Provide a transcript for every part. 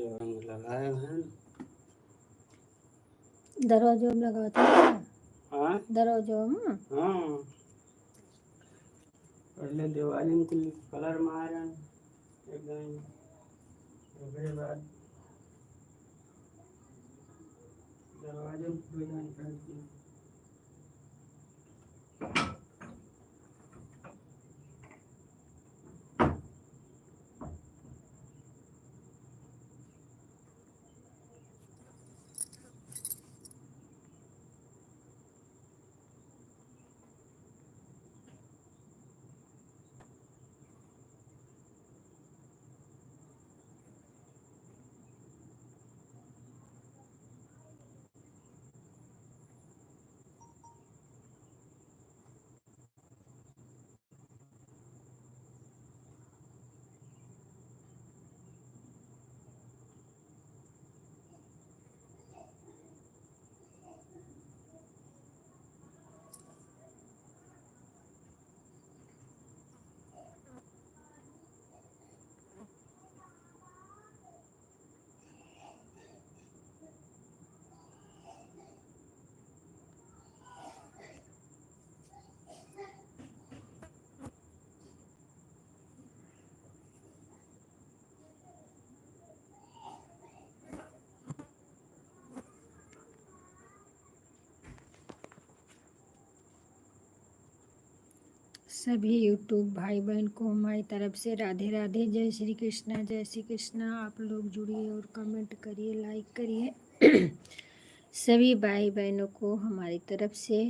रंग लगाए हैं। दरवाजों में लगाते हैं क्या? हाँ दरवाजों में। हाँ, पहले दिवाली में कुल कलर मारे एकदम, उसके बाद दरवाजे में डिजाइन करती। सभी यूट्यूब भाई बहन को हमारी तरफ से राधे राधे, जय श्री कृष्णा, जय श्री कृष्णा। आप लोग जुड़िए और कमेंट करिए, लाइक करिए। सभी भाई बहनों को हमारी तरफ से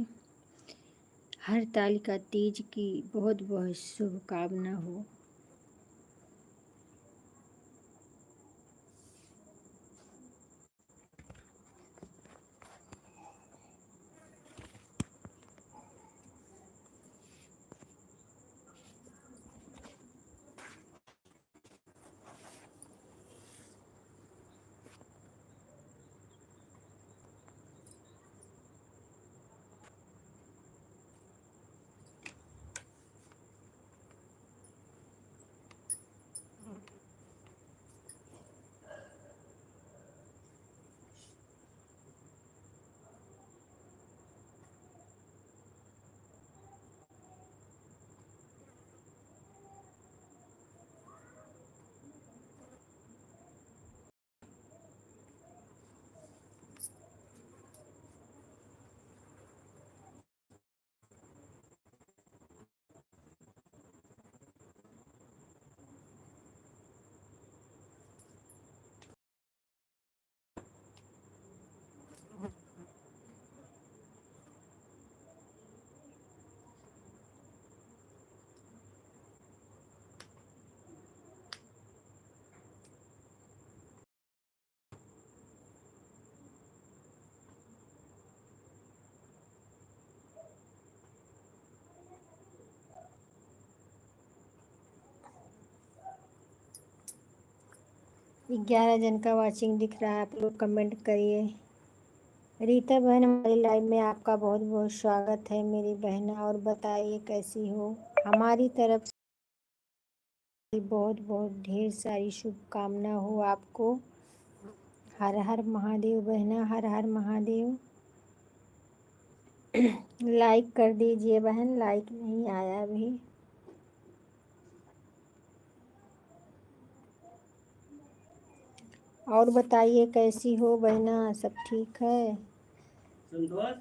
हरतालिका तीज की बहुत बहुत शुभकामना हो। ग्यारह जन का वॉचिंग दिख रहा है, आप लोग कमेंट करिए। रीता बहन, हमारी लाइव में आपका बहुत बहुत स्वागत है मेरी बहन। और बताइए कैसी हो। हमारी तरफ से बहुत बहुत ढेर सारी शुभकामना हो आपको। हर हर महादेव बहना, हर हर महादेव। लाइक कर दीजिए बहन, लाइक नहीं आया अभी। और बताइए कैसी हो बहना, सब ठीक है? संतोष।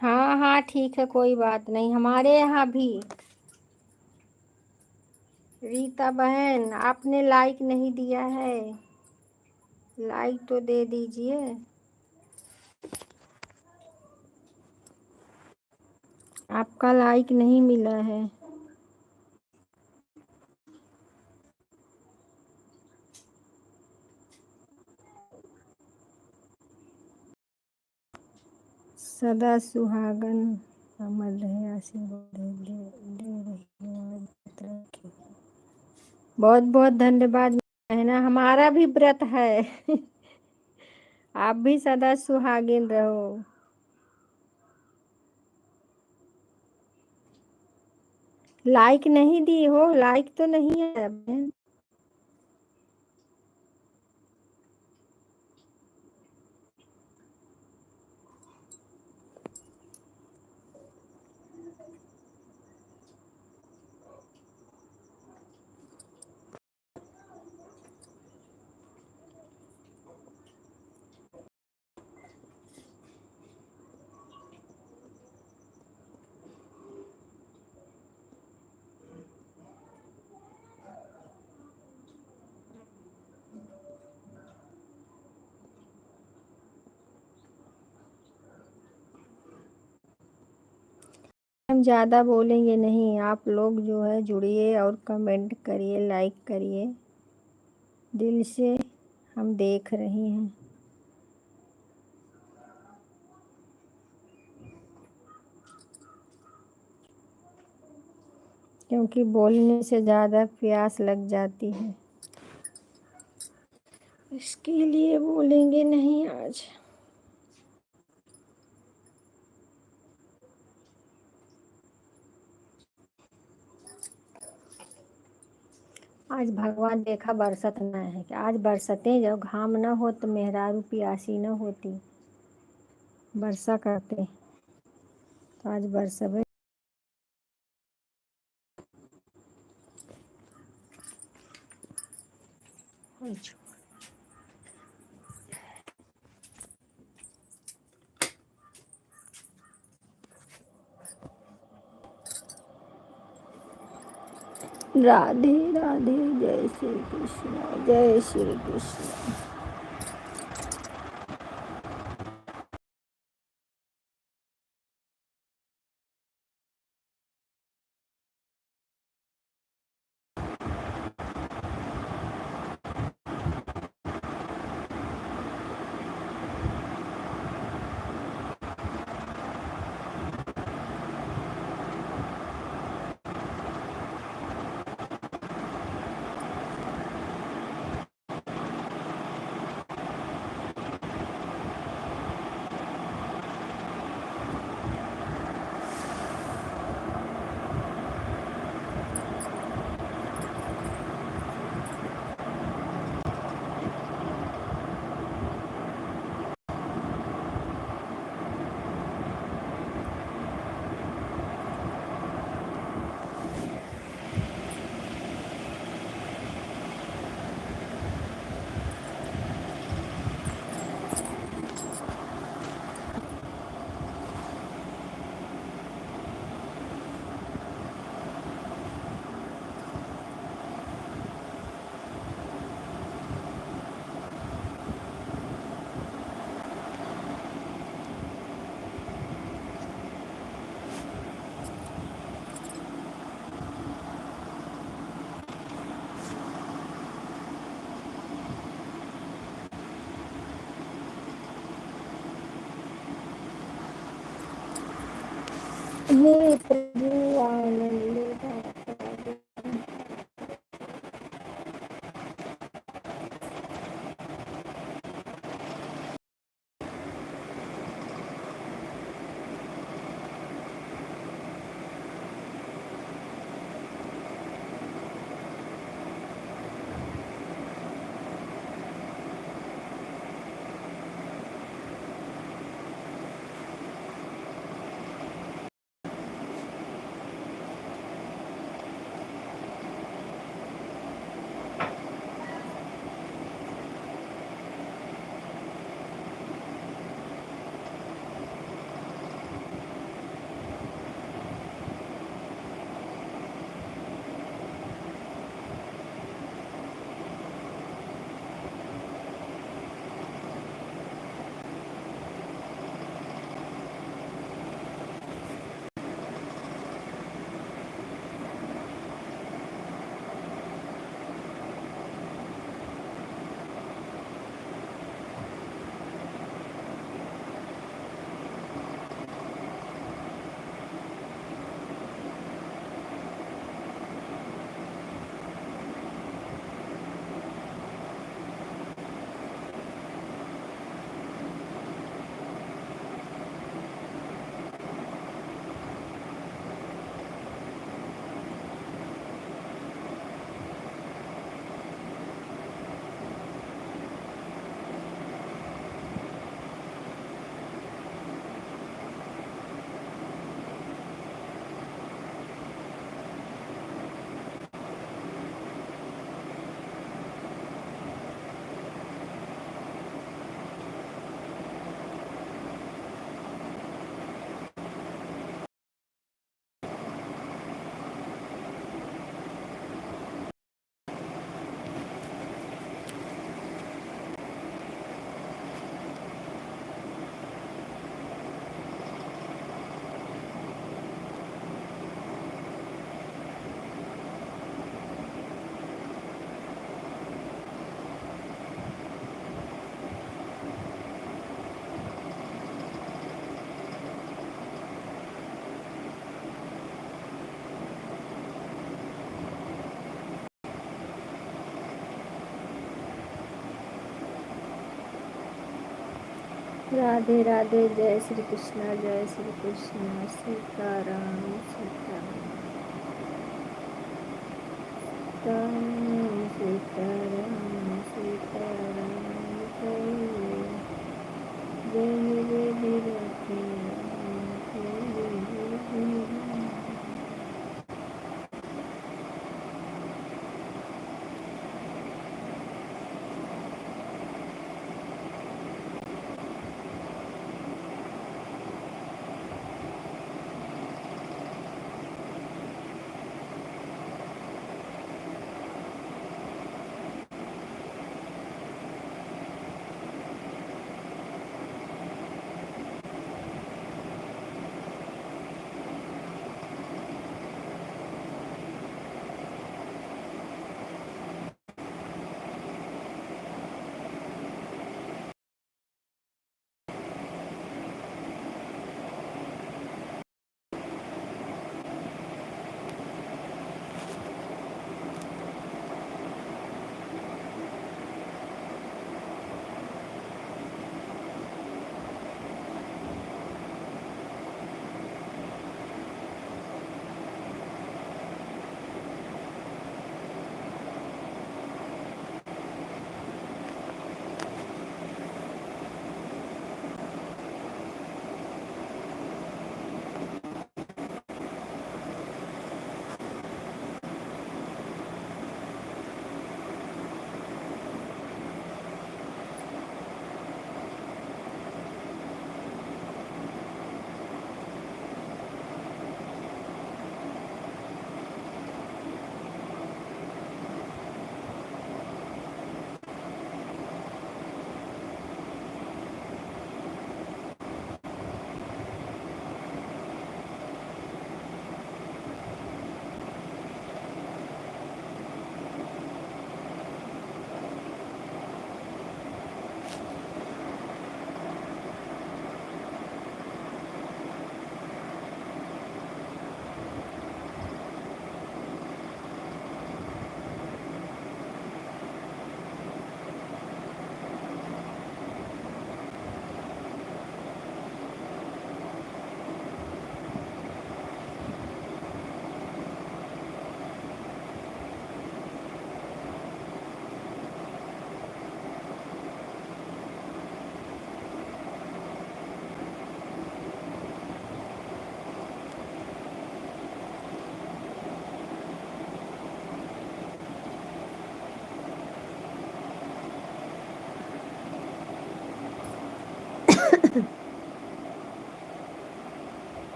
हाँ हाँ ठीक है, कोई बात नहीं। हमारे यहाँ भी रीता बहन, आपने लाइक नहीं दिया है, लाइक तो दे दीजिए। आपका लाइक नहीं मिला है। सदा सुहागन अमर रहे, आशीर्वाद दे रही है। बहुत बहुत धन्यवाद बहना, हमारा भी व्रत है। आप भी सदा सुहागिन रहो। लाइक नहीं दी हो, लाइक तो नहीं है बहन। हम ज़्यादा बोलेंगे नहीं, आप लोग जो है जुड़िए और कमेंट करिए, लाइक करिए, दिल से हम देख रहे हैं। क्योंकि बोलने से ज़्यादा प्यास लग जाती है, इसके लिए बोलेंगे नहीं आज। आज भगवान देखा बरसत ना है, कि आज बरसते, जब घाम न हो तो मेहरारू प्यासी न होती, वर्षा करते, तो आज बरसबे। राधे राधे, जय श्री कृष्ण, जय श्री कृष्ण। हे प्रभु आनंद दाता। राधे राधे। जय श्री कृष्णा, जय श्री कृष्णा। सीताराम सीताराम सीताराम सीताराम सीताराम कहिए। जय मेरे धीरथ राम कहिए।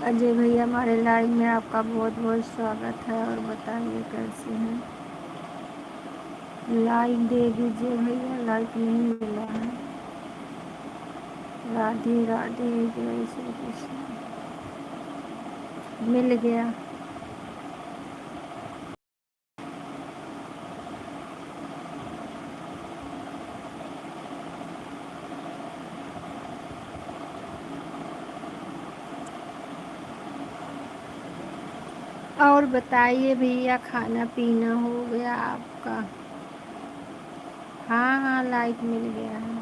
अजय भैया हमारे लाइव में आपका बहुत बहुत स्वागत है। और बताइए कैसे हैं। लाइक दे दीजिए भैया, लाइक नहीं मिला है। राधे राधे। जय श्री कृष्ण। मिल गया। और बताइए भैया, खाना पीना हो गया आपका। हाँ हाँ, लाइक मिल गया है।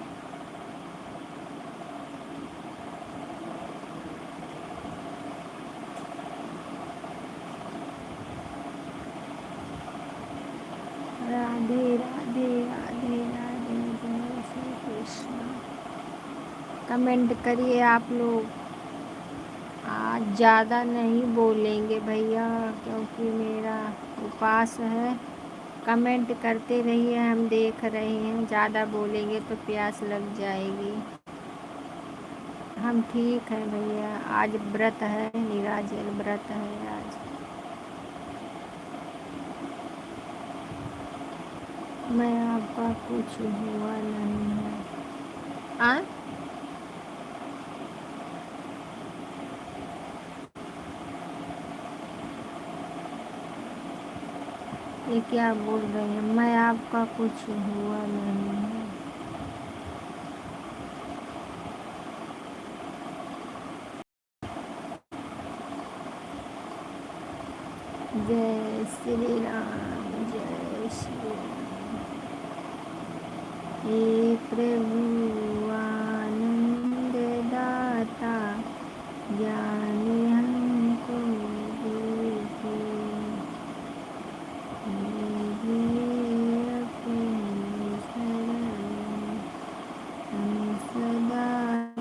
राधे राधे राधे राधे। कृष्ण। कमेंट करिए आप लोग। आज ज़्यादा नहीं बोलेंगे भैया, क्योंकि मेरा उपवास है। कमेंट करते रहिए, हम देख रहे हैं। ज़्यादा बोलेंगे तो प्यास लग जाएगी। हम ठीक हैं भैया, आज व्रत है, निराजल व्रत है आज। मैं आपका कुछ हुआ नहीं है। आ? ये क्या बोल रहे हैं? मैं आपका कुछ हुआ नहीं है। जय श्री राम, जय श्री राम। हे प्रभु आनंद दाता, जाने हमको देखो, लीजिए अपनी शरण, हम सदा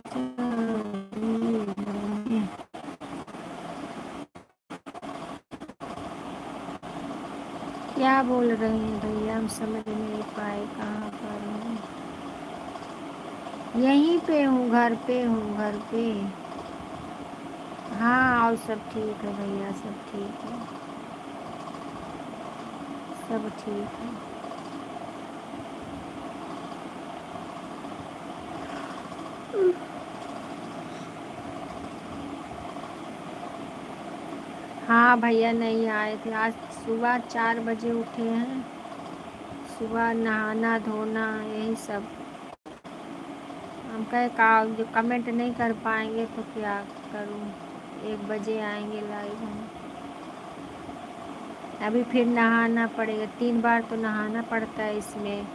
चाहे रहें। क्या बोल रहे हैं भैया? हम समझ नहीं पाए कहाँ पर हूँ। यहीं पे हूँ, घर पे हूँ, घर पे। हाँ, और सब ठीक है भैया, सब ठीक है, सब ठीक है। हाँ भैया, नहीं आए थे आज। सुबह 4 बजे उठे हैं। सुबह नहाना धोना यही सब। हम कहे का जो कमेंट नहीं कर पाएंगे तो क्या करूँ। 1 बजे आएंगे लाइव हम। अभी फिर नहाना पड़ेगा, 3 बार तो नहाना पड़ता है इसमें।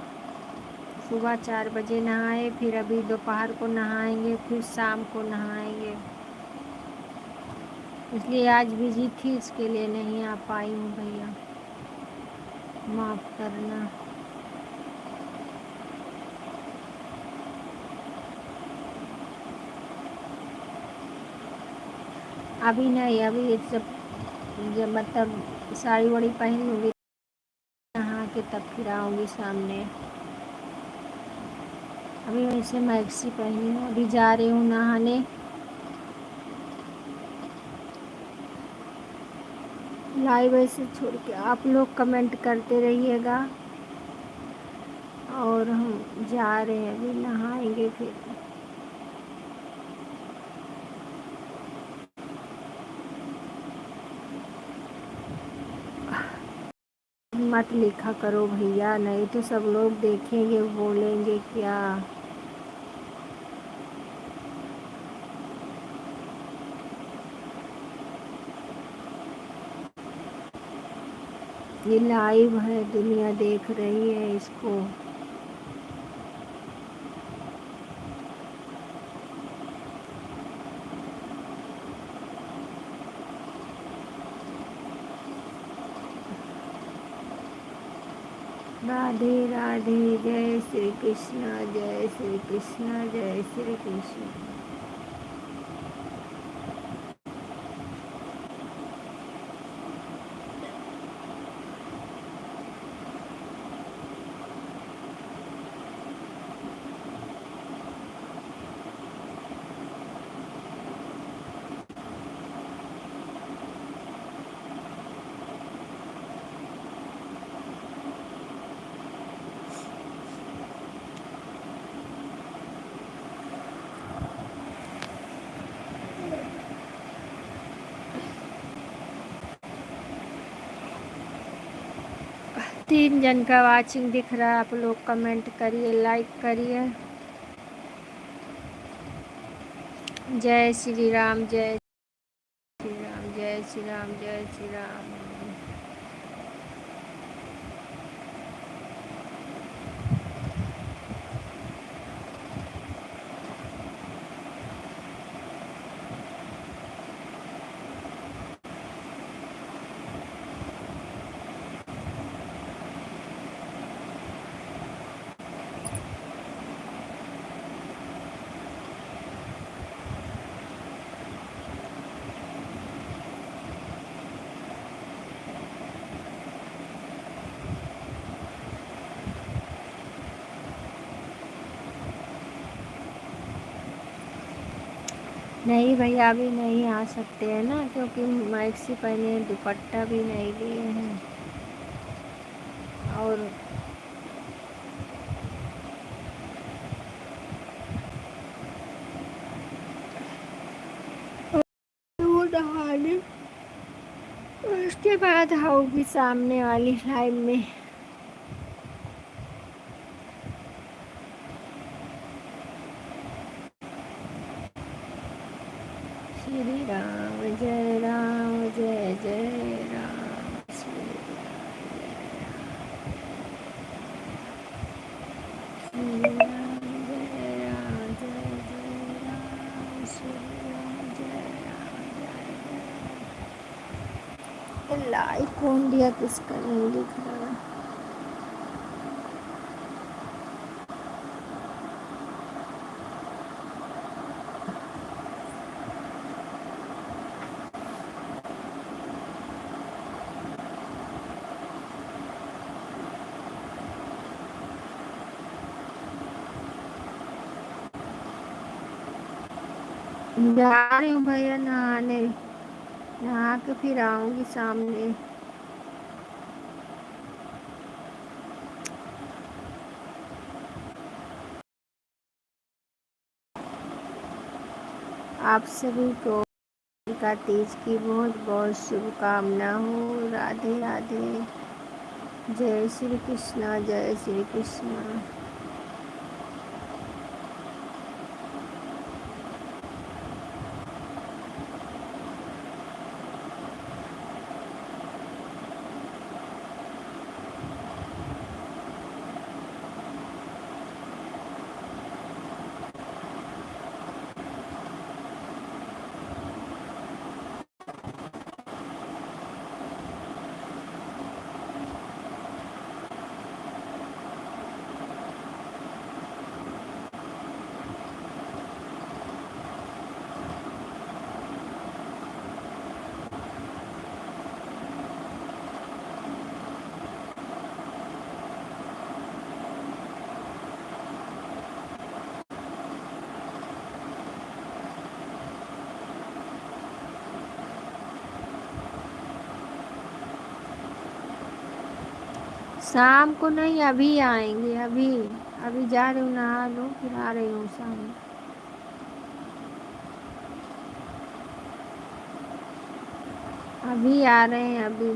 सुबह 4 बजे नहाए, फिर अभी दोपहर को नहाएंगे, फिर शाम को नहाएंगे। इसलिए आज बिजी थी, इसके लिए नहीं आ पाई हूँ भैया, माफ़ करना। अभी नहीं, अभी जब मतलब साड़ी वाड़ी पहनूंगी, नहा के तब फिर आऊँगी सामने। अभी वैसे मैक्सी पहनी हूँ, अभी जा रही हूँ नहाने। लाइव ऐसे छोड़ के आप लोग कमेंट करते रहिएगा। और हम जा रहे हैं, अभी नहाएंगे फिर। मत लिखा करो भैया, नहीं तो सब लोग देखेंगे, बोलेंगे क्या। ये लाइव है, दुनिया देख रही है इसको। राधे राधे, जय श्री कृष्ण, जय श्री कृष्ण, जय श्री कृष्ण। तीन जन का वाचिंग दिख रहा है, आप लोग कमेंट करिए, लाइक करिए। जय श्री राम, जय श्री राम, जय श्री राम, जय श्री राम। नहीं भैया अभी नहीं आ सकते हैं ना, क्योंकि मैक्सी पहने हैं, दुपट्टा भी नहीं लिए हैं। और वो नहाने उसके बाद आऊँगी सामने वाली लाइन में। श्री राम जय राम जय जय राम, श्री राम जय राम जय जय राम, श्री राम जय राम जय जय। लाइक कौन दिया, किसका नहीं दिख रहा। जा रही हूँ भैया नहाने, नहा के फिर आऊँगी सामने। आप सभी को का तीज की बहुत बहुत शुभकामना हो। राधे राधे। जय श्री कृष्णा जय श्री कृष्णा। शाम को नहीं, अभी आएंगे। अभी अभी जा रही हूँ, नहा लो फिर आ रही हूँ शाम में। अभी आ रहे हैं अभी।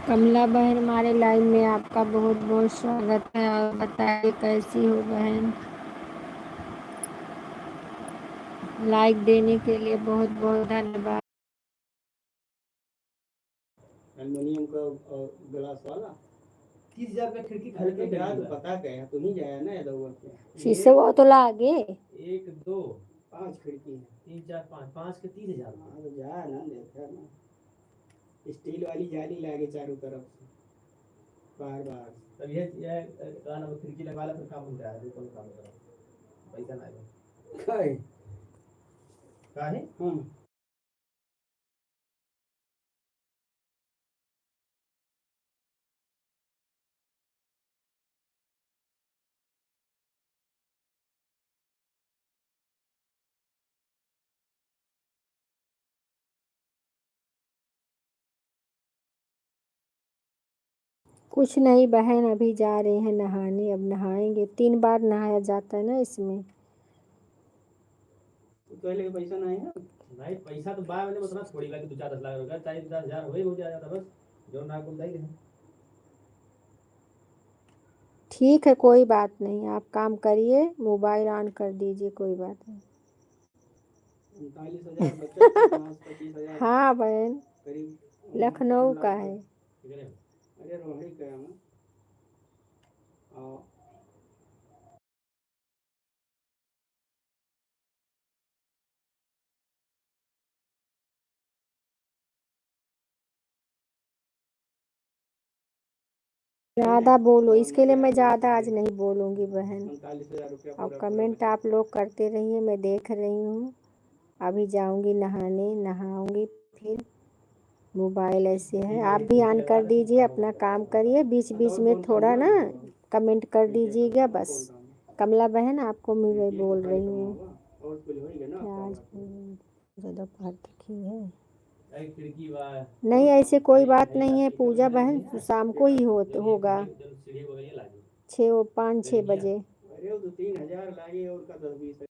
कमला बहन हमारे लाइव में आपका बहुत बहुत स्वागत है। और बताइए कैसी हो बहन। लाइक देने के लिए बहुत बहुत धन्यवाद। एल्युमिनियम का ग्लास वाला 30,000 का खिड़की खरीद के गया तो पता क्या तो नहीं जाया ना यादव शीशे वो तो लागे 1 2 5 खिड़की है 3 4 5 5 के 30,000 हाँ तो जा ना देखा ना स्टील वाली जाली लागे चारों तरफ से बार बार तब ये गाना खिड़की लगा ला फिर काम हो रहा है कौन काम कर पैसा ना आएगा काहे हां कुछ नहीं बहन, अभी जा रहे हैं नहाने। अब नहाएंगे, 3 बार नहाया जाता है ना इसमें। पहले पैसा नहीं है नहीं पैसा तो बाद में उतना थोड़ी लगे 2-4 लाख होगा चाहे 10,000 हो जाता बस जो ना को दे दे ठीक है, कोई बात नहीं, आप काम करिए, मोबाइल ऑन कर दीजिए, कोई बात नहीं। 39,000 बचत 25,000 हाँ बहन, करीब लखनऊ का है। अरे रोहिणी का है और ज़्यादा बोलो, इसके लिए मैं ज़्यादा आज नहीं बोलूँगी बहन। 39,000 रुपया अब कमेंट आप लोग करते रहिए, मैं देख रही हूँ। अभी जाऊँगी नहाने, नहाऊँगी फिर। मोबाइल ऐसे है, आप भी ऑन कर दीजिए, अपना काम करिए। बीच बीच में थोड़ा ना कमेंट कर दीजिएगा बस। कमला बहन आपको मैं बोल रही हूँ। क्या आज ज़्यादा दोपहर तक ही है? नहीं, ऐसे कोई बात नहीं है पूजा बहन, शाम को ही होगा 5-6 बजे। अरे 2-3 हजार लागे और का 10-20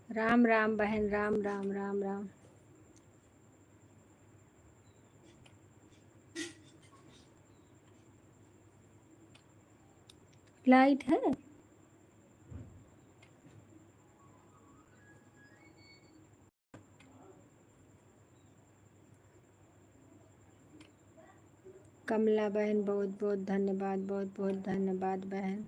राम राम बहन, राम राम राम राम। लाइट है? कमला बहन बहुत बहुत धन्यवाद, बहुत बहुत धन्यवाद बहन।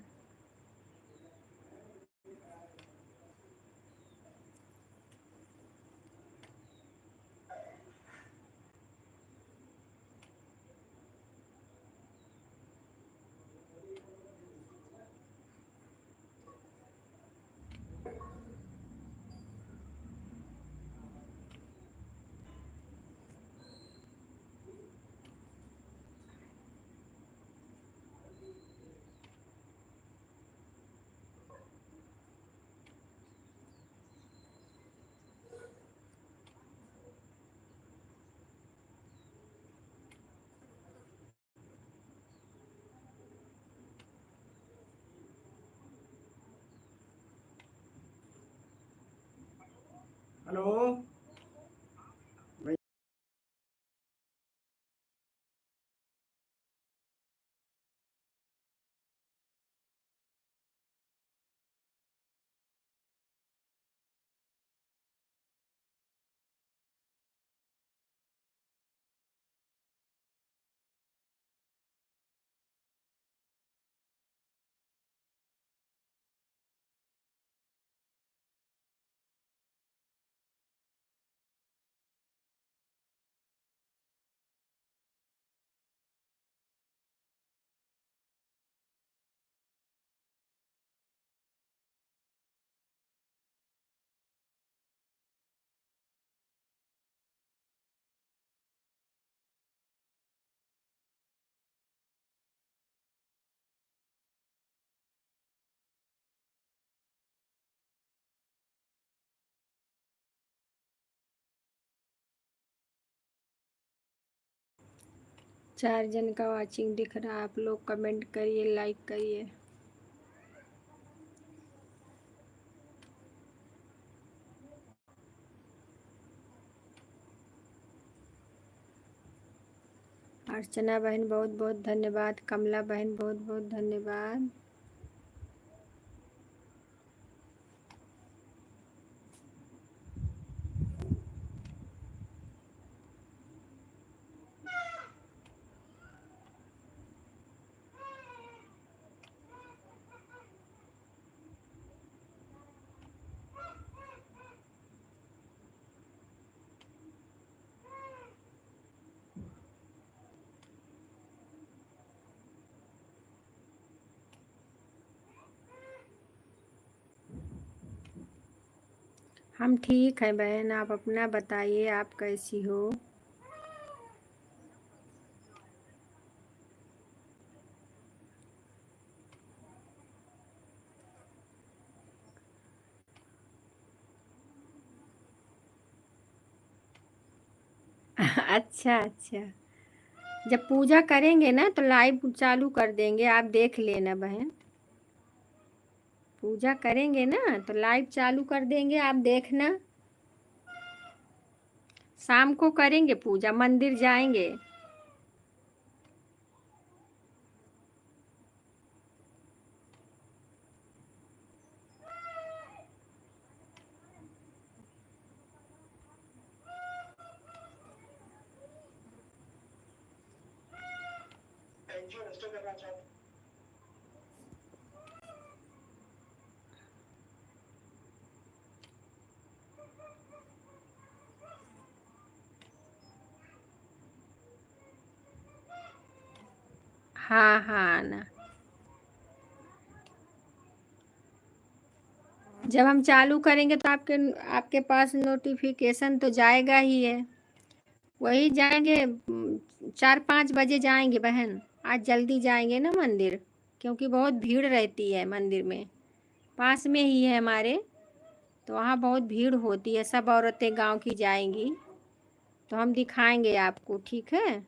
हेलो चार जन का वाचिंग दिख रहा है, आप लोग कमेंट करिए, लाइक करिए। अर्चना बहन बहुत बहुत धन्यवाद, कमला बहन बहुत बहुत धन्यवाद। हम ठीक हैं बहन, आप अपना बताइए, आप कैसी हो? अच्छा अच्छा, जब पूजा करेंगे ना तो लाइव चालू कर देंगे, आप देख लेना बहन। पूजा करेंगे ना तो लाइव चालू कर देंगे, आप देखना। शाम को करेंगे पूजा, मंदिर जाएंगे। हाँ हाँ ना, जब हम चालू करेंगे तो आपके आपके पास नोटिफिकेशन तो जाएगा ही है। वही जाएंगे 4-5 बजे जाएंगे बहन। आज जल्दी जाएंगे ना मंदिर, क्योंकि बहुत भीड़ रहती है मंदिर में। पास में ही है हमारे, तो वहाँ बहुत भीड़ होती है, सब औरतें गांव की जाएंगी। तो हम दिखाएंगे आपको, ठीक है?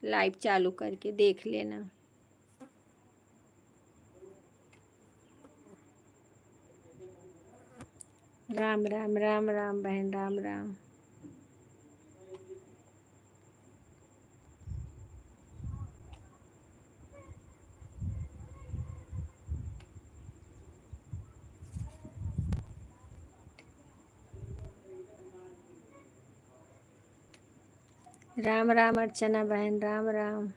लाइव चालू करके देख लेना। राम राम राम राम बहन, राम राम। राम राम अर्चना बहन, राम राम।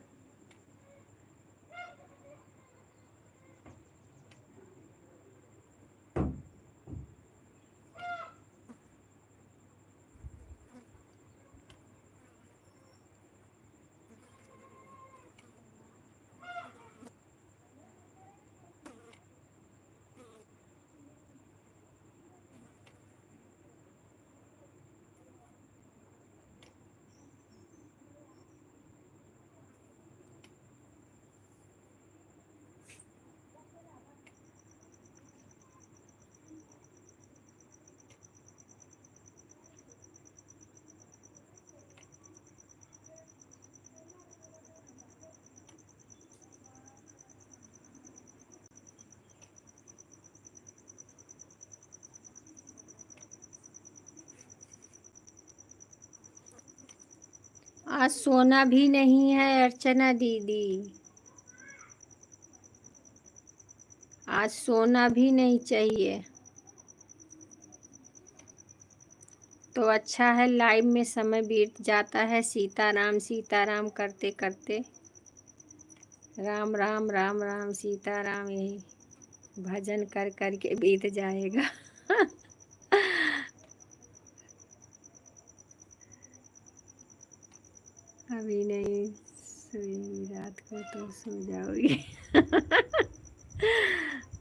आज सोना भी नहीं है अर्चना दीदी, आज सोना भी नहीं चाहिए। तो अच्छा है, लाइव में समय बीत जाता है सीताराम करते करते। राम राम राम राम सीताराम, यही भजन कर कर के बीत जाएगा। अभी नहीं सोई, रात को तो सो जाओगी।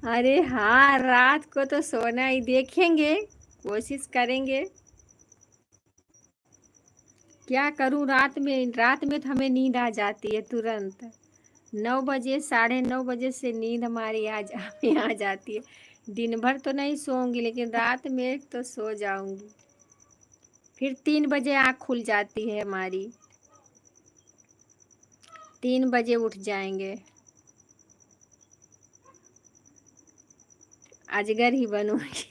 अरे हाँ, रात को तो सोना ही, देखेंगे, कोशिश करेंगे। क्या करूं, रात में तो हमें नींद आ जाती है तुरंत। 9 बजे, 9:30 बजे से नींद हमारी आ जाती है। दिन भर तो नहीं सोऊंगी, लेकिन रात में तो सो जाऊंगी। फिर 3 बजे आँख खुल जाती है हमारी, 3 बजे उठ जाएंगे। अजगर ही बनूंगी।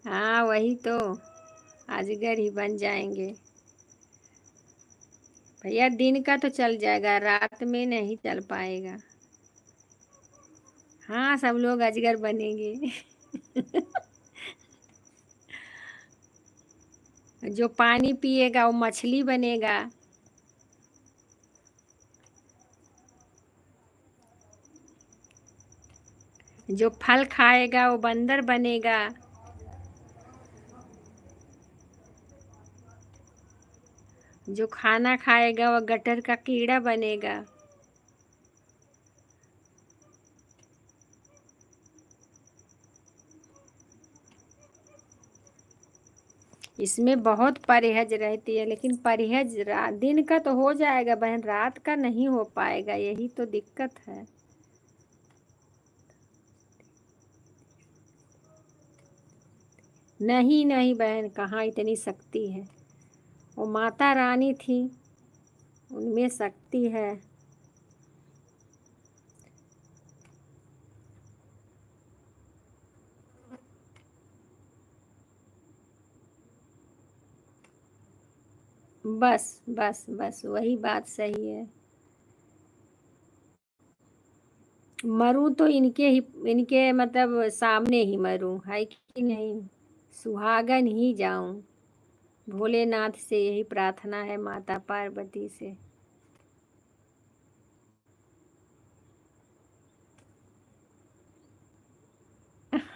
हाँ वही तो, अजगर ही बन जाएंगे। भैया दिन का तो चल जाएगा, रात में नहीं चल पाएगा। हाँ सब लोग अजगर बनेंगे। जो पानी पिएगा वो मछली बनेगा। जो फल खाएगा वो बंदर बनेगा। जो खाना खाएगा वो गटर का कीड़ा बनेगा। इसमें बहुत परहेज रहती है, लेकिन परहेज दिन का तो हो जाएगा बहन, रात का नहीं हो पाएगा, यही तो दिक्कत है। नहीं नहीं बहन, कहाँ इतनी शक्ति है, वो माता रानी थी, उनमें शक्ति है। बस बस बस वही बात सही है। मरूं तो इनके मतलब सामने ही मरूं, है कि नहीं। सुहागन ही जाऊं, भोलेनाथ से यही प्रार्थना है, माता पार्वती से।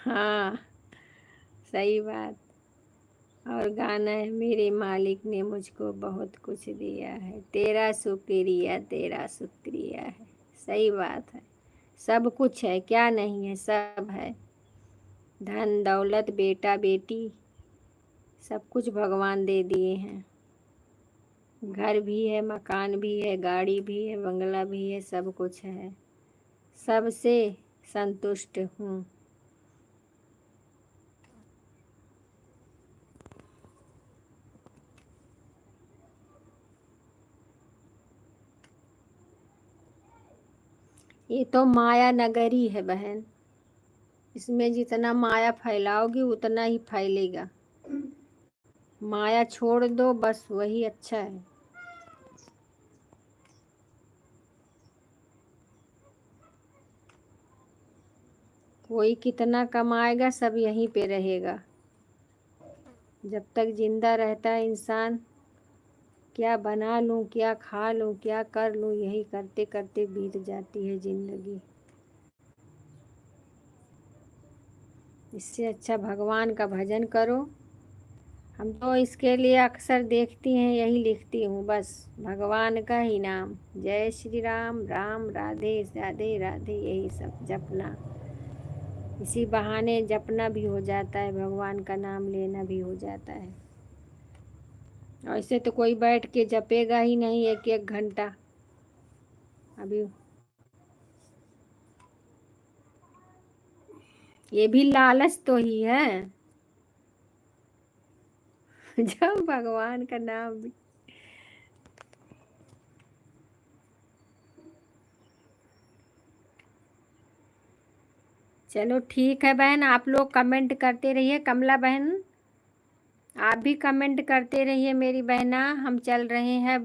हाँ सही बात। और गाना है, मेरे मालिक ने मुझको बहुत कुछ दिया है, तेरा शुक्रिया तेरा शुक्रिया है। सही बात है, सब कुछ है, क्या नहीं है, सब है। धन दौलत बेटा बेटी सब कुछ भगवान दे दिए हैं। घर भी है, मकान भी है, गाड़ी भी है, बंगला भी है, सब कुछ है। सबसे संतुष्ट हूँ। ये तो माया नगरी है बहन, इसमें जितना माया फैलाओगी उतना ही फैलेगा। माया छोड़ दो, बस वही अच्छा है। कोई कितना कमाएगा, सब यहीं पे रहेगा। जब तक जिंदा रहता है इंसान, क्या बना लूं, क्या खा लूं, क्या कर लूं, यही करते करते बीत जाती है जिंदगी। इससे अच्छा भगवान का भजन करो। हम तो इसके लिए अक्सर देखती हैं, यही लिखती हूँ बस, भगवान का ही नाम, जय श्री राम, राम राधे राधे राधे, यही सब जपना। इसी बहाने जपना भी हो जाता है, भगवान का नाम लेना भी हो जाता है। ऐसे तो कोई बैठ के जपेगा ही नहीं 1-1 घंटा। अभी ये भी लालच तो ही है। जब भगवान का नाम भी। चलो ठीक है बहन, आप लोग कमेंट करते रहिए। कमला बहन आप भी कमेंट करते रहिए मेरी बहना। हम चल रहे हैं,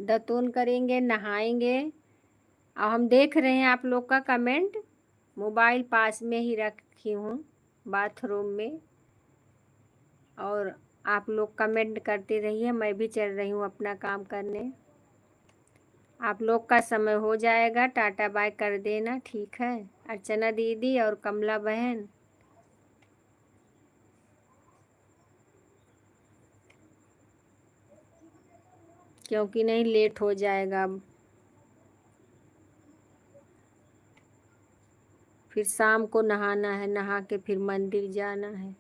दतून करेंगे, नहाएंगे। और हम देख रहे हैं आप लोग का कमेंट, मोबाइल पास में ही रखी हूँ बाथरूम में। और आप लोग कमेंट करते रहिए, मैं भी चल रही हूँ अपना काम करने। आप लोग का समय हो जाएगा, टाटा बाय कर देना, ठीक है। अर्चना दीदी और कमला बहन, क्योंकि नहीं लेट हो जाएगा अब। फिर शाम को नहाना है, नहा के फिर मंदिर जाना है।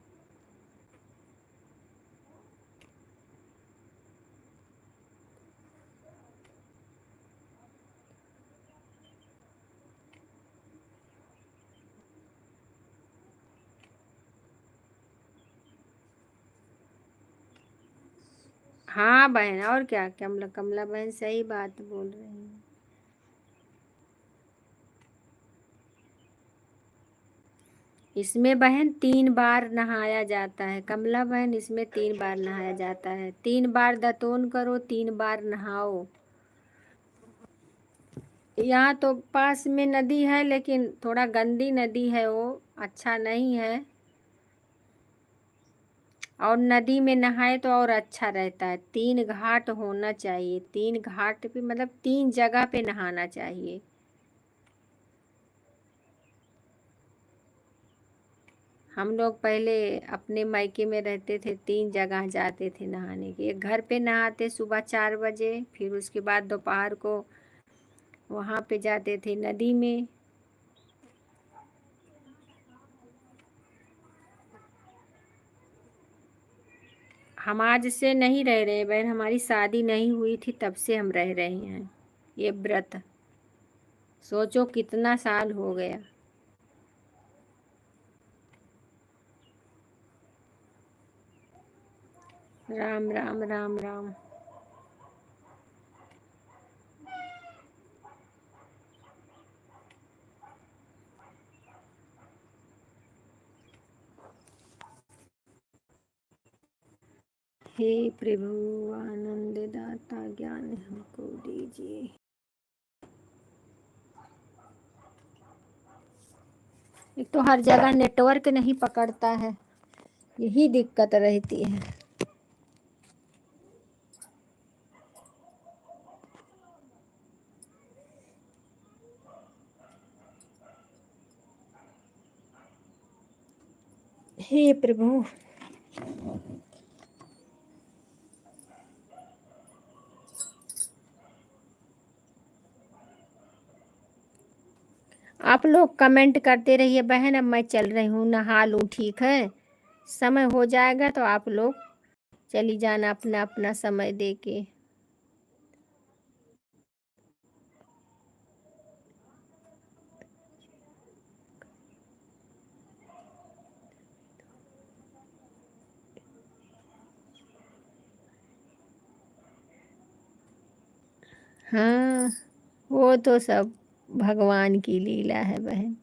हाँ बहन, और क्या, कमला कमला बहन सही बात बोल रही है। इसमें बहन 3 बार नहाया जाता है, कमला बहन इसमें 3 बार नहाया जाता है। 3 बार दतोन करो, 3 बार नहाओ। यहाँ तो पास में नदी है, लेकिन थोड़ा गंदी नदी है, वो अच्छा नहीं है। और नदी में नहाए तो और अच्छा रहता है। 3 घाट होना चाहिए, 3 घाट पे मतलब 3 जगह पे नहाना चाहिए। हम लोग पहले अपने मायके में रहते थे, 3 जगह जाते थे नहाने के। एक घर पे नहाते सुबह 4 बजे, फिर उसके बाद दोपहर को वहाँ पे जाते थे नदी में। हम आज से नहीं रह रहे बहन, हमारी शादी नहीं हुई थी तब से हम रह रहे हैं ये व्रत। सोचो कितना साल हो गया। राम राम राम राम। हे प्रभु आनंद दाता ज्ञान हमको दीजिए। एक तो हर जगह नेटवर्क नहीं पकड़ता है, यही दिक्कत रहती है। हे प्रभु। आप लोग कमेंट करते रहिए बहन, अब मैं चल रही हूँ, नहा लूँ, ठीक है। समय हो जाएगा तो आप लोग चली जाना अपना अपना समय दे के। हाँ, वो तो सब भगवान की लीला है बहन।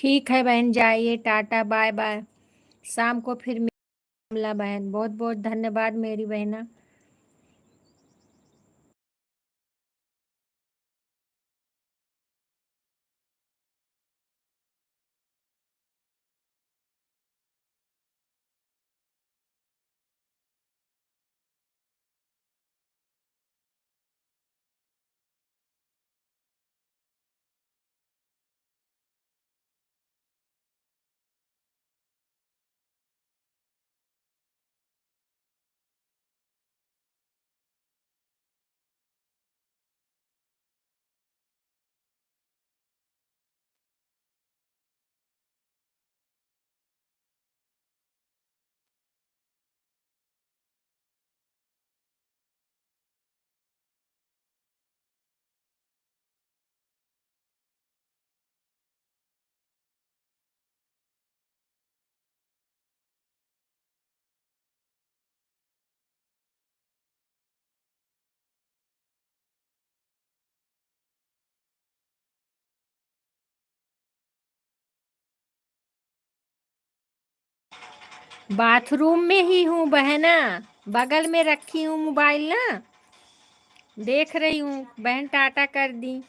ठीक है बहन, जाइए, टाटा बाय बाय। शाम को फिर मिला बहन, बहुत बहुत धन्यवाद मेरी बहना। बाथरूम में ही हूँ बहना, बगल में रखी हूँ मोबाइल ना, देख रही हूँ। बहन टाटा कर दी।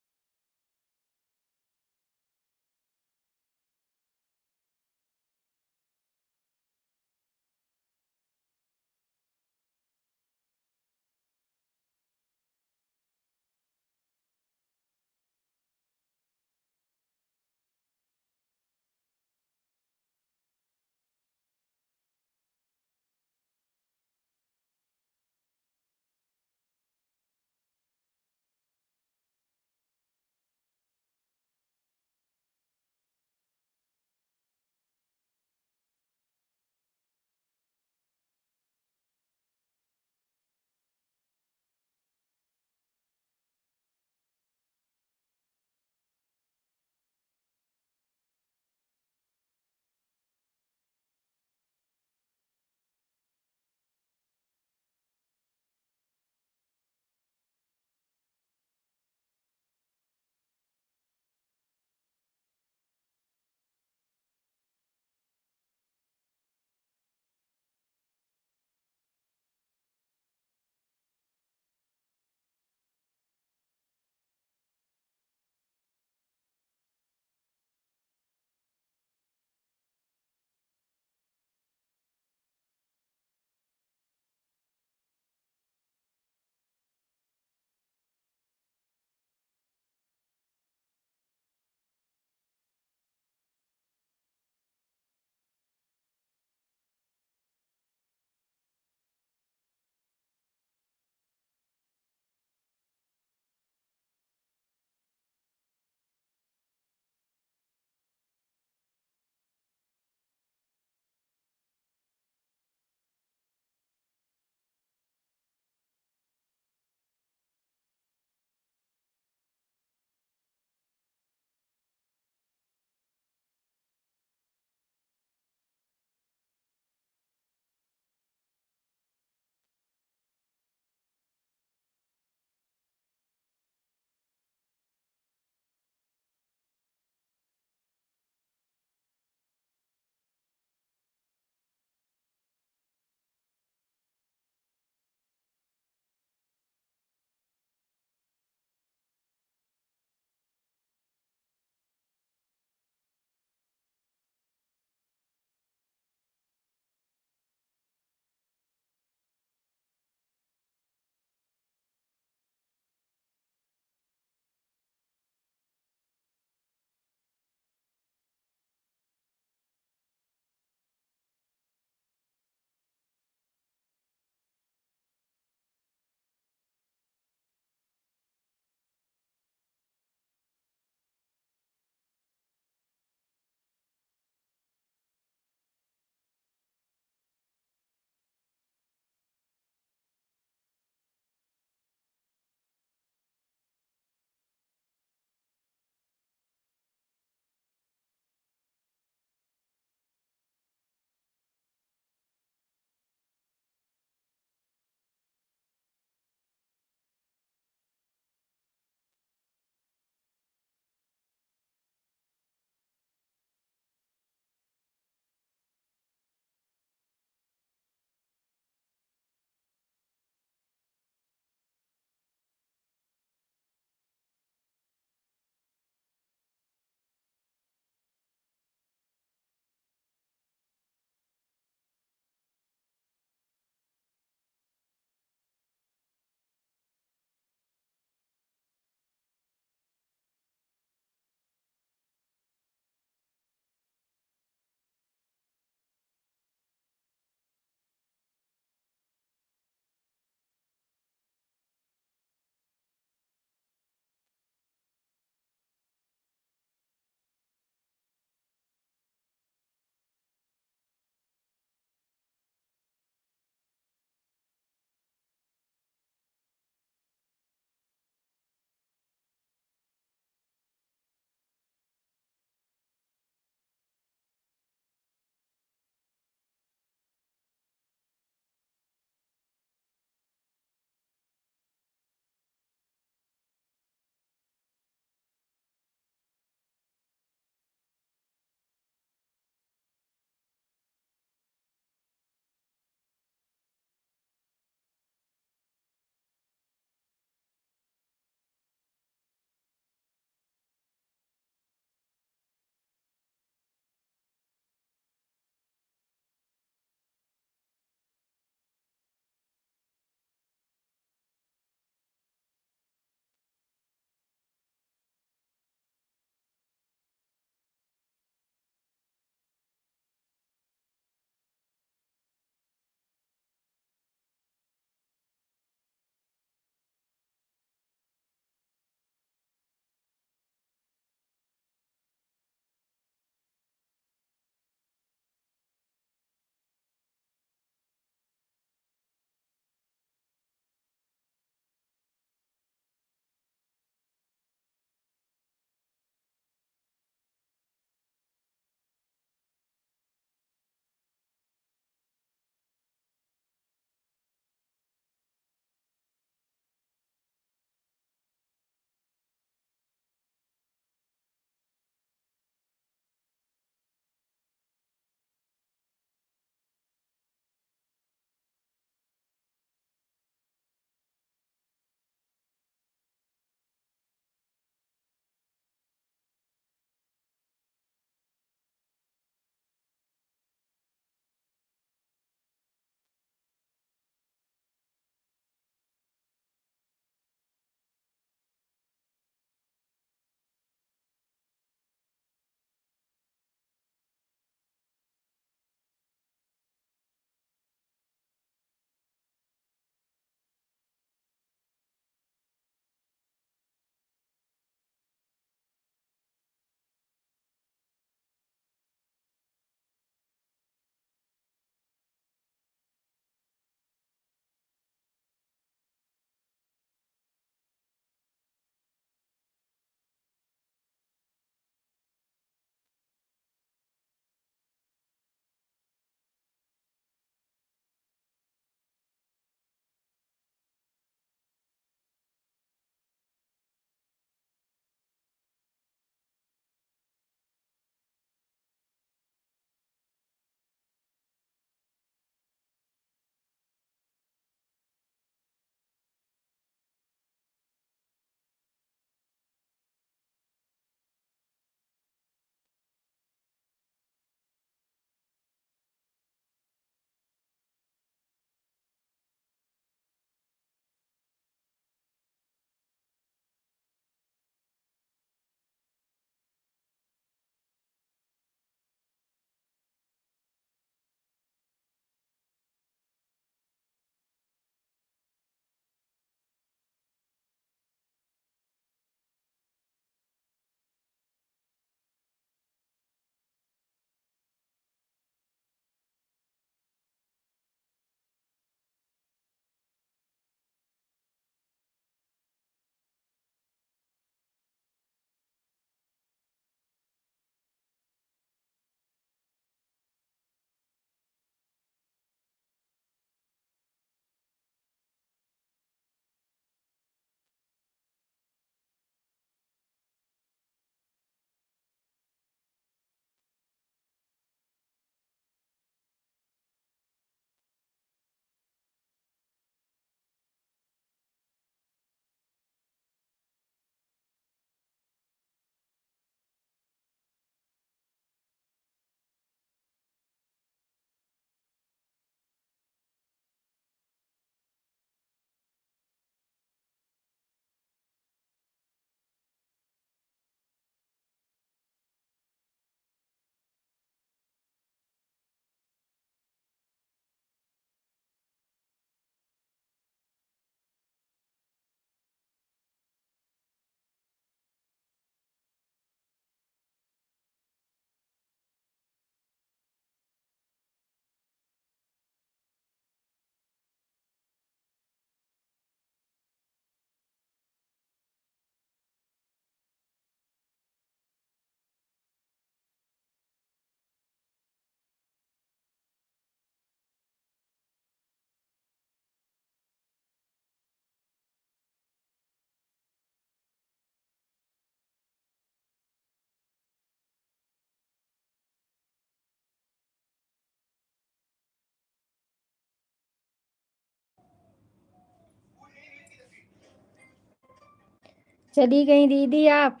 चली गई दीदी आप?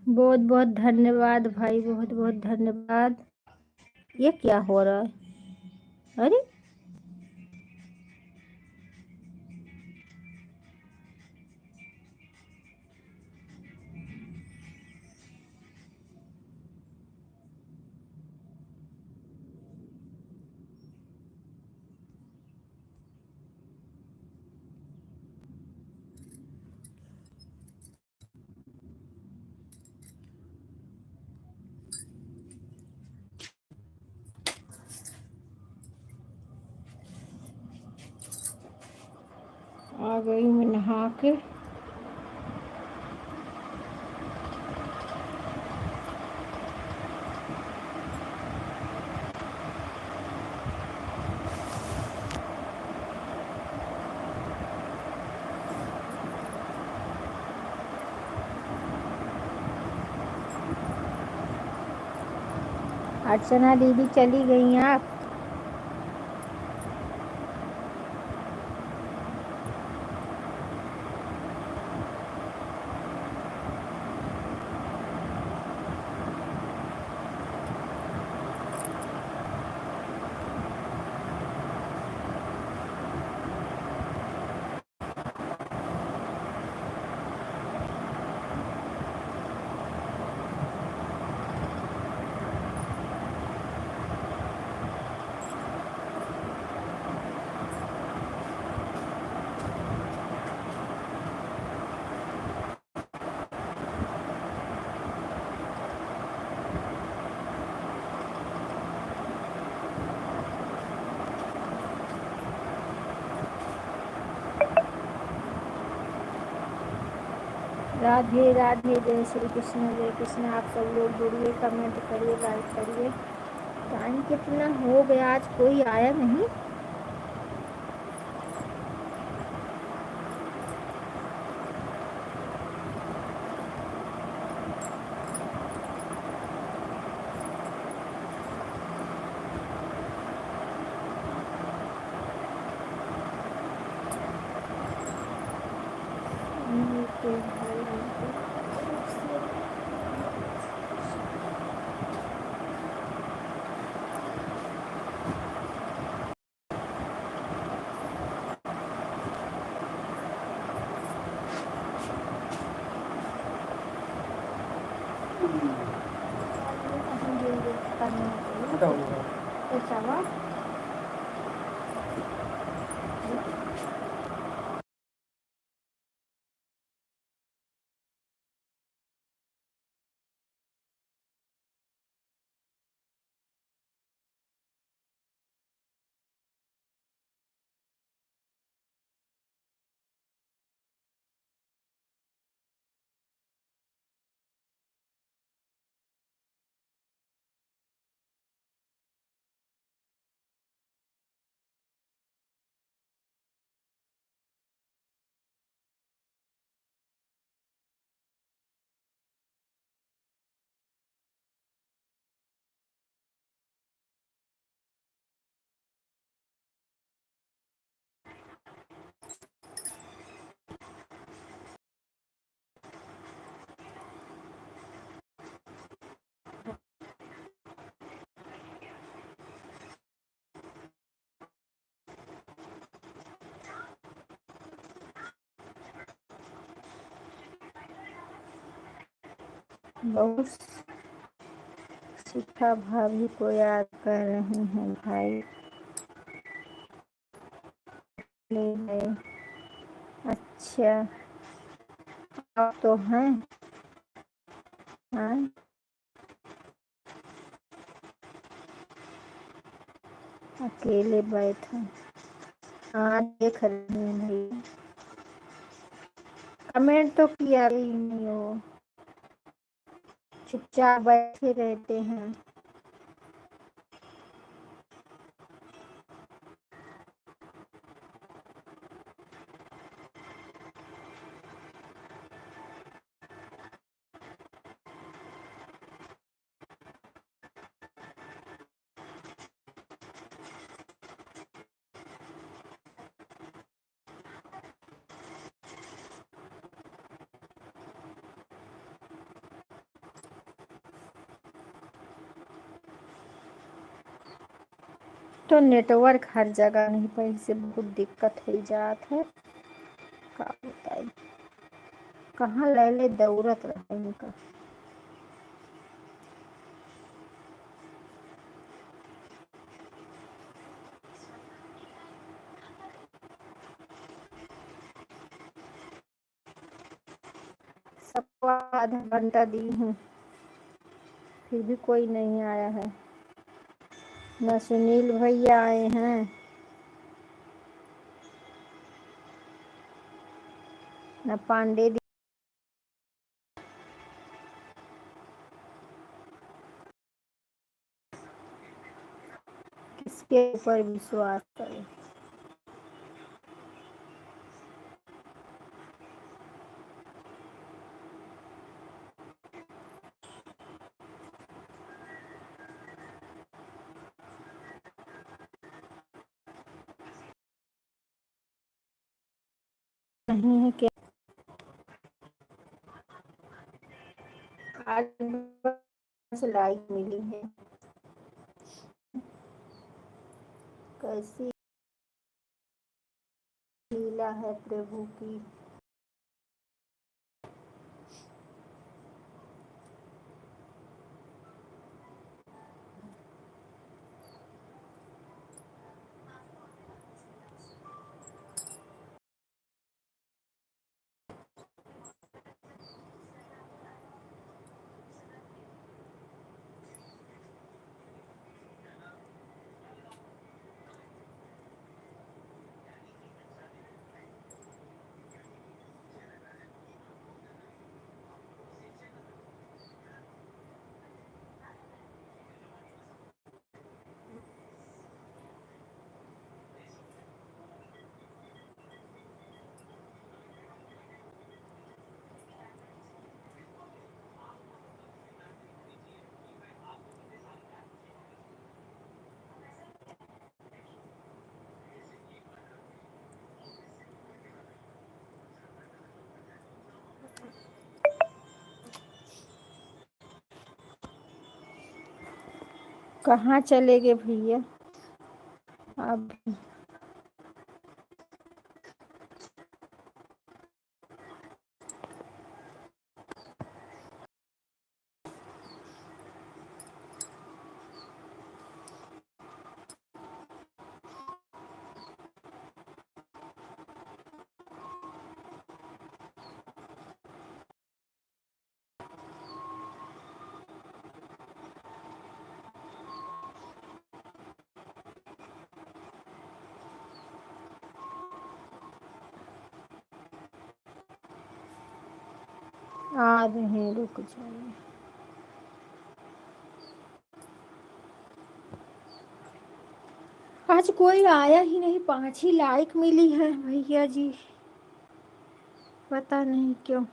बहुत बहुत धन्यवाद भाई, बहुत बहुत धन्यवाद। ये क्या हो रहा है? अरे आ गई मैं नहा के। अर्चना दीदी चली गई आप? राधे राधे, जय श्री कृष्ण, जय कृष्ण। आप सब लोग जुड़िए, कमेंट करिए, लाइक करिए। टाइम कितना हो गया, आज कोई आया नहीं। बहुत शिखा भाभी को याद कर रहे हैं भाई। ले गए। अच्छा, आप तो हैं? हाँ, अकेले बैठा। हाँ देख रही हूँ भैया, कमेंट तो किया ही नहीं हो, चुपचाप बैठे रहते हैं। तो नेटवर्क हर जगह नहीं पर से बहुत दिक्कत हो जात है, का बताई कहाँ ले दौड़त रहे इनका। सबको आधा घंटा दी हूँ, फिर भी कोई नहीं आया है। न सुनील भैया आए हैं, न पांडे दी। किसके ऊपर विश्वास करें। नहीं है क्या आज बस लाइक मिली है, कैसी लीला है प्रभु की। कहाँ चले गए भैया अब। आ रहे हैं, रुक जाइए। आज कोई आया ही नहीं, 5 ही लाइक मिली है भैया जी, पता नहीं क्यों।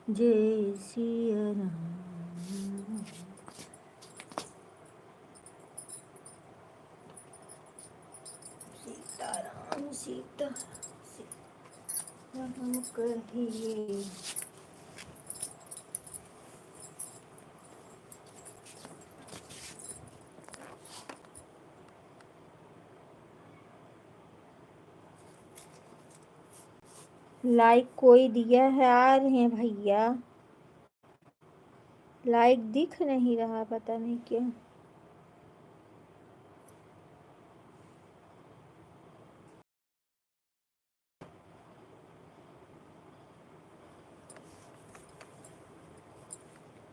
जय सिया राम। सीताराम सीता राम कहिए। लाइक कोई दिया है? आ रहे हैं भैया, लाइक दिख नहीं रहा, पता नहीं क्यों।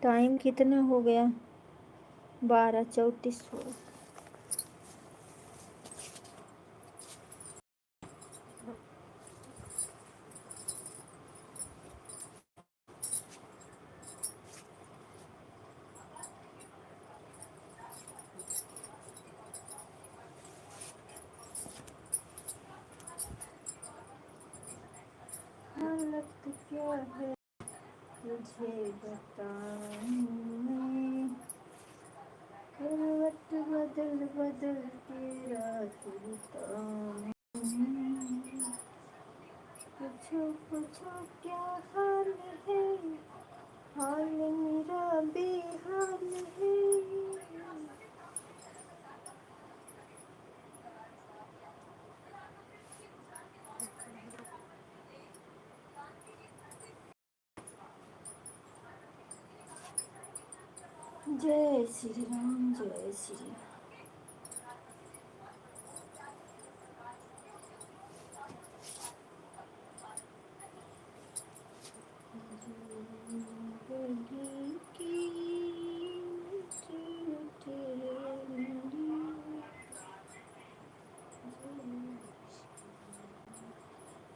टाइम कितना हो गया? 12:34 हो। हालत क्या है मुझे बताऊं मैं, करवट बदल बदल के रात बिताऊं मैं। पूछो पूछो क्या हाल है, हाल मेरा बेहाल है। जय श्री राम जय श्री राम। जिंदगी की तेरे मेरी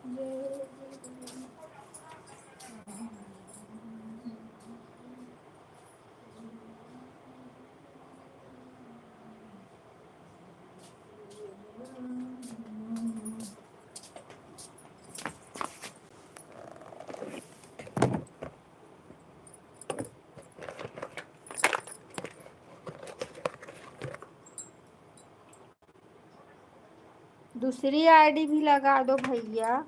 जय जय। दूसरी आईडी भी लगा दो भैया।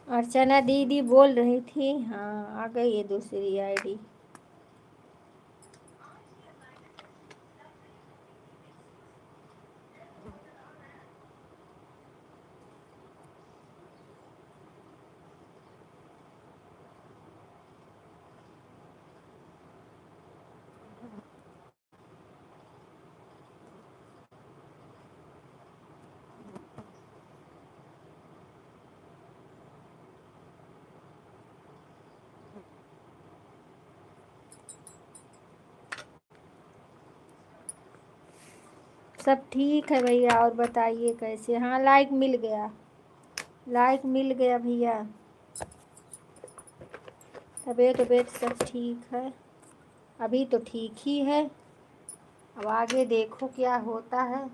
अर्चना दीदी बोल रही थी, हाँ आ गई है दूसरी आईडी। सब ठीक है भैया, और बताइए कैसे? हाँ लाइक मिल गया, लाइक मिल गया भैया। तबीयत सब ठीक है, अभी तो ठीक ही है, अब आगे देखो क्या होता है।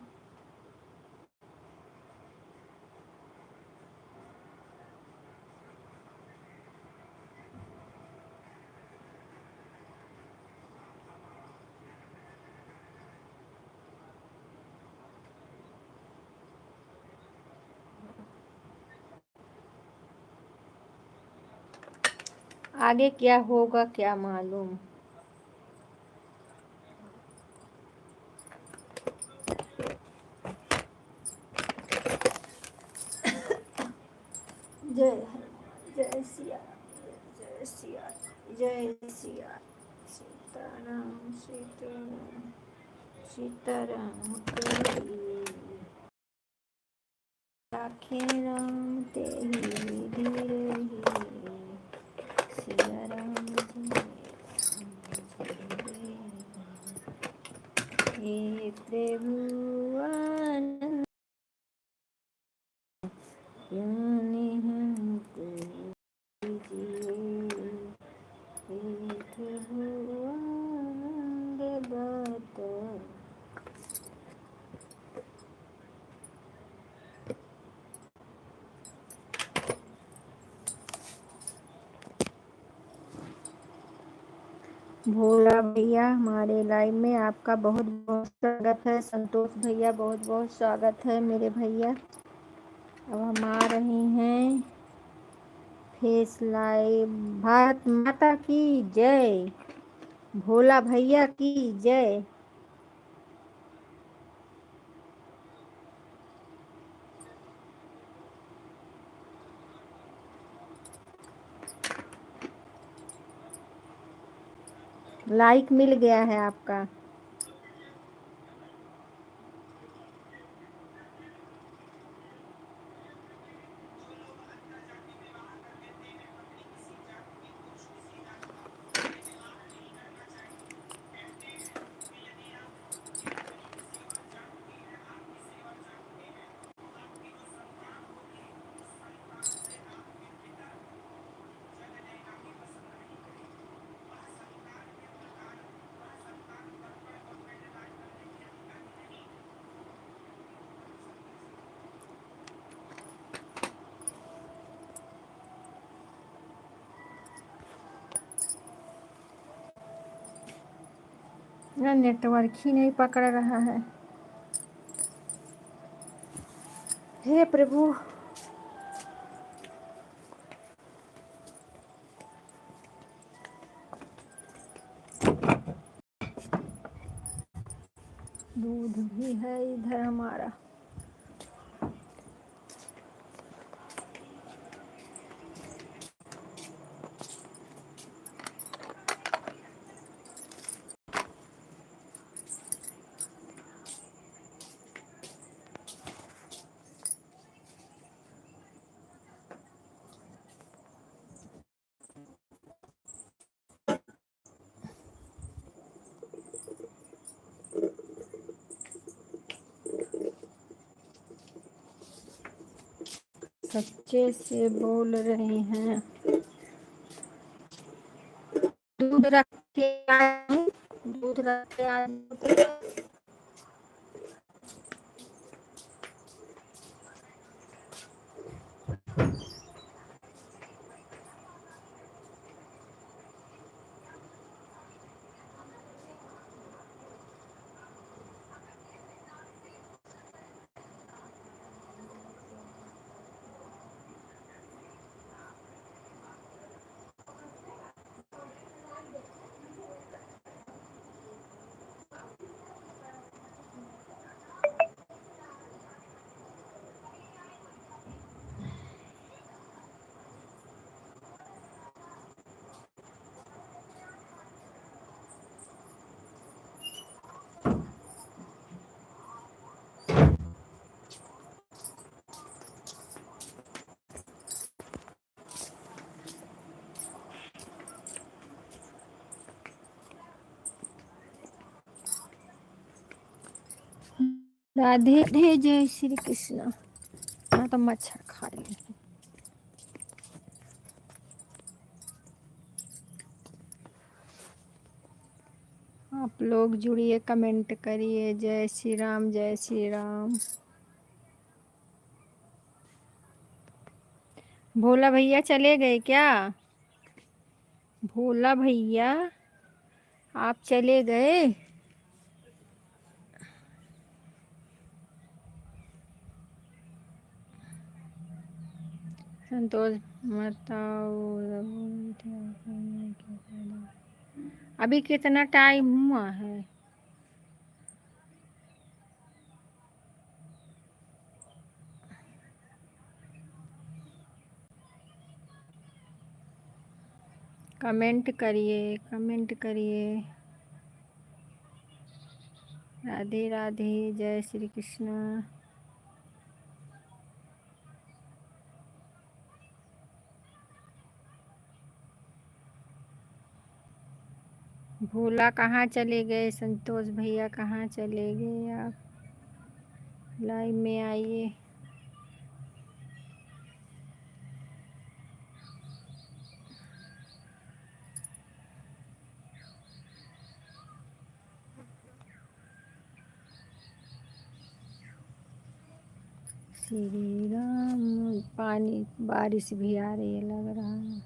आगे क्या होगा क्या मालूम। जय जय सिया जय सिया जय सिया सीताराम सीताराम सीताराम राखे राम तेरी धीरे सिया राम हे प्रभु आनंद यानी हमको दीजिए हे प्रभु आनंद बता भोला भैया हमारे लाइव में आपका बहुत बहुत स्वागत है। संतोष भैया बहुत बहुत स्वागत है मेरे भैया। अब हम आ रहे हैं फेस लाइव। भारत माता की जय, भोला भैया की जय। लाइक मिल गया है आपका। नेटवर्क ही नहीं पकड़ रहा है। हे प्रभु दूध भी है इधर हमारा। सच्चे से बोल रहे हैं। दूध रख के आए, दूध रख के आए। राधे राधे जय श्री कृष्ण। हाँ तो मच्छर खा ली। आप लोग जुड़िए, कमेंट करिए। जय श्री राम जय श्री राम। भोला भैया चले गए क्या? भोला भैया आप चले गए? संतोष बताओ अभी कितना टाइम हुआ है? कमेंट करिए, कमेंट करिए। राधे राधे, जय श्री कृष्ण। भोला कहाँ चले गए? संतोष भैया कहाँ चले गए आप? लाइव में आइए। श्री राम। पानी बारिश भी आ रही है लग रहा है।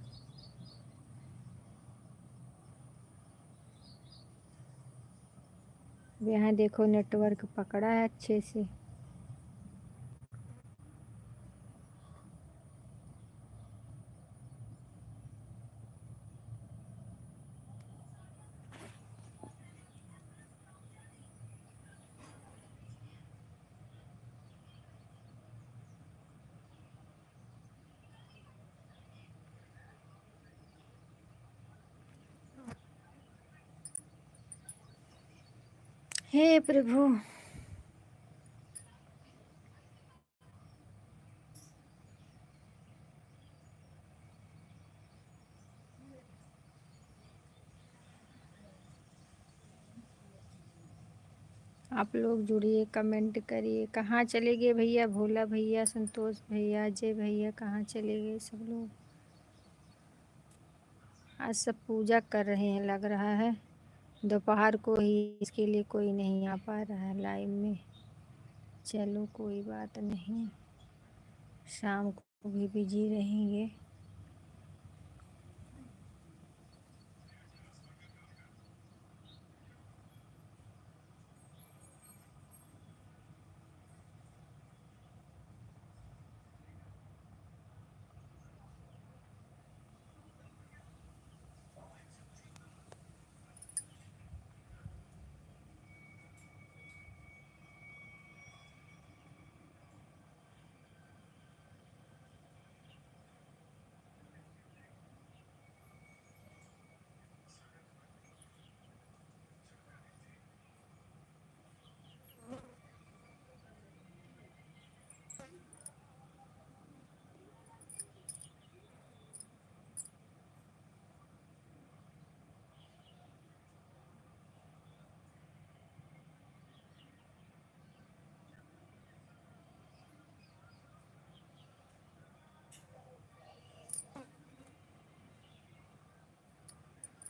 यहाँ देखो नेटवर्क पकड़ा है अच्छे से। हे प्रभु। आप लोग जुड़िए, कमेंट करिए। कहाँ चले गए भैया? भोला भैया, संतोष भैया, अजय भैया कहाँ चले गए सब लोग? आज सब पूजा कर रहे हैं लग रहा है। दोपहर को ही, इसके लिए कोई नहीं आ पा रहा है लाइव में। चलो कोई बात नहीं, शाम को भी बिजी रहेंगे।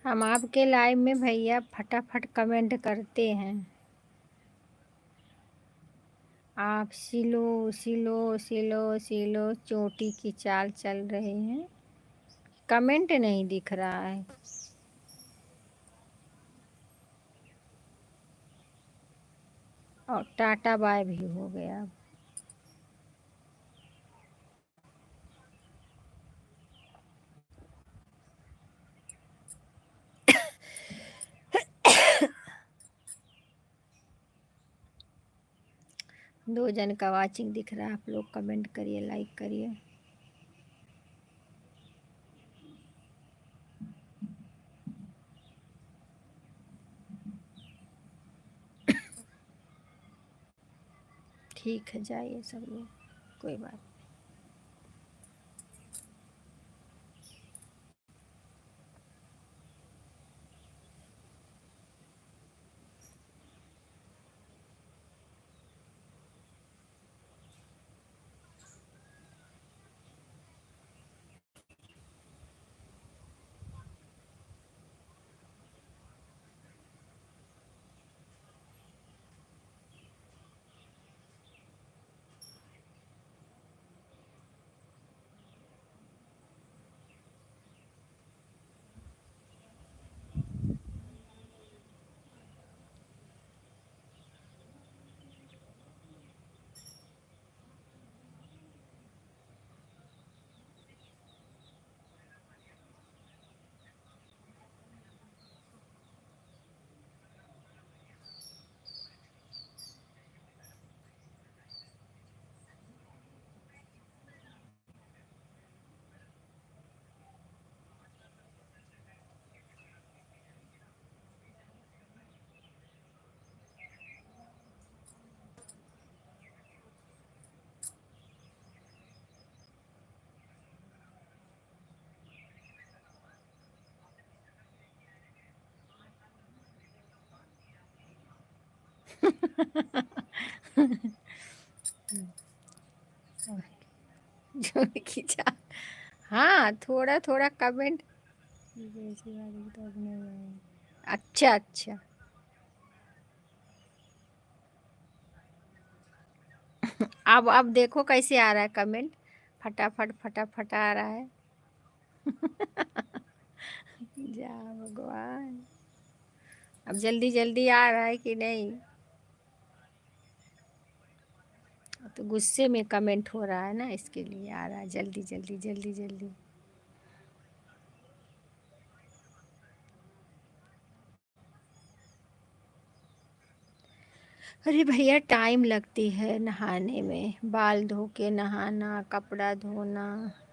हम आपके लाइव में भैया फटाफट कमेंट करते हैं। आप सिलो सिलो सिलो सिलो चोटी की चाल चल रहे हैं, कमेंट नहीं दिख रहा है। और टाटा बाय भी हो गया। दो जन का वाचिंग दिख रहा है। आप लोग कमेंट करिए, लाइक करिए। ठीक है, जाइए सब लोग, कोई बात नहीं। जो खींचा। हाँ, थोड़ा थोड़ा कमेंट। अच्छा अच्छा। अब देखो कैसे आ रहा है कमेंट। फटाफट फटाफट आ रहा है। जा भगवान। अब जल्दी जल्दी आ रहा है कि नहीं? तो गुस्से में कमेंट हो रहा है ना, इसके लिए आ रहा है जल्दी जल्दी जल्दी जल्दी। अरे भैया, टाइम लगती है नहाने में। बाल धो के नहाना, कपड़ा धोना,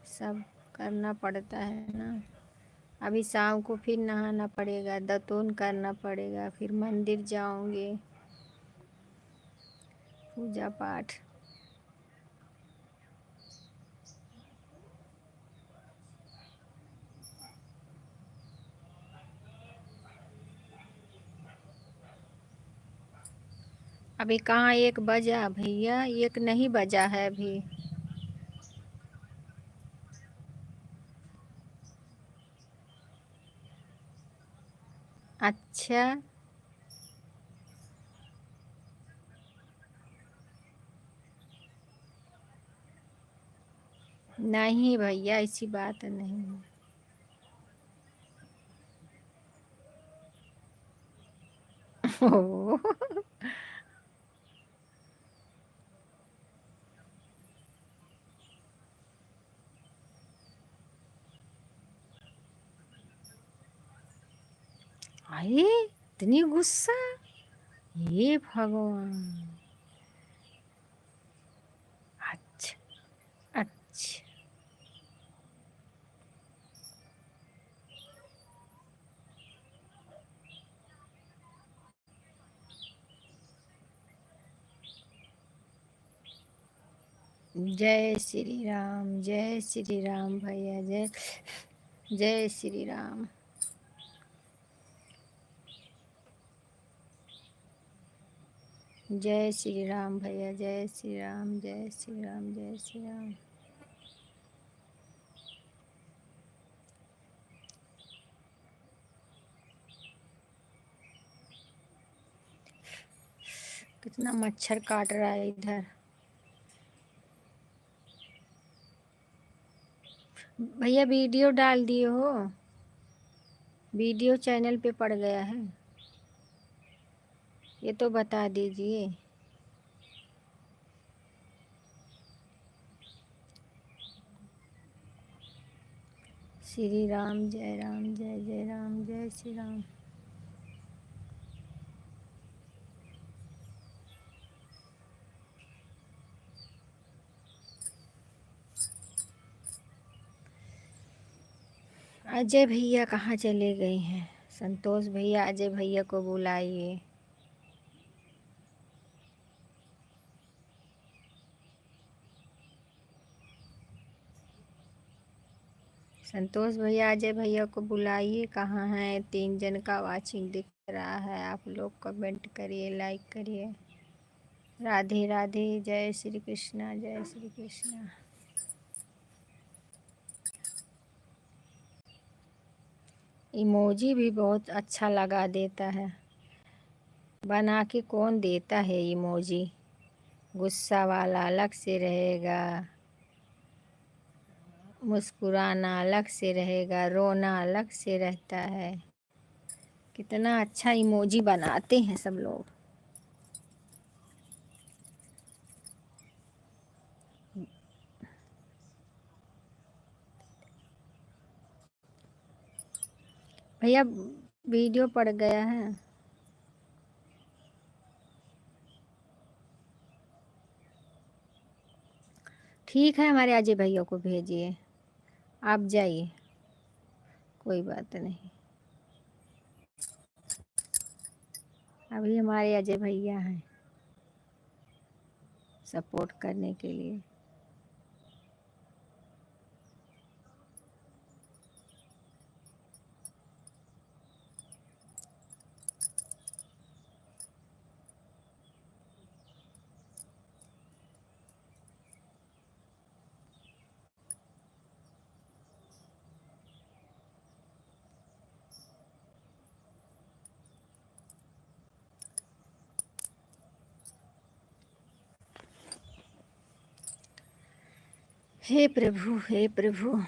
सब करना पड़ता है ना। अभी शाम को फिर नहाना पड़ेगा, दातून करना पड़ेगा, फिर मंदिर जाऊंगे, पूजा पाठ। अभी कहाँ 1 बजा भैया? 1 नहीं बजा है अभी। अच्छा। नहीं भैया, ऐसी बात नहीं है। ओह, अरे इतनी गुस्सा! ये भगवान। अच्छा अच्छा। जय श्री राम, जय श्री राम भैया, जय जय श्री राम। जय श्री राम भैया, जय श्री राम, जय श्री राम, जय श्री राम। कितना मच्छर काट रहा है इधर। भैया वीडियो डाल दिए हो? वीडियो चैनल पे पड़ गया है, ये तो बता दीजिए। श्री राम, जय राम, जय जय राम, जय श्री राम। अजय भैया कहाँ चले गए हैं? संतोष भैया, अजय भैया को बुलाइए। संतोष भैया, अजय भैया को बुलाइए। कहाँ हैं? 3 जन का वाचिंग दिख रहा है। आप लोग कमेंट करिए, लाइक करिए। राधे राधे, जय श्री कृष्णा, जय श्री कृष्णा। इमोजी भी बहुत अच्छा लगा देता है। बना के कौन देता है इमोजी? गुस्सा वाला अलग से रहेगा, मुस्कुराना अलग से रहेगा, रोना अलग से रहता है। कितना अच्छा इमोजी बनाते हैं सब लोग। भैया वीडियो पड़ गया है। ठीक है, हमारे अजय भैया को भेजिए, आप जाइए, कोई बात नहीं। अभी हमारे अजय भैया हैं सपोर्ट करने के लिए। हे प्रभु, हे प्रभु।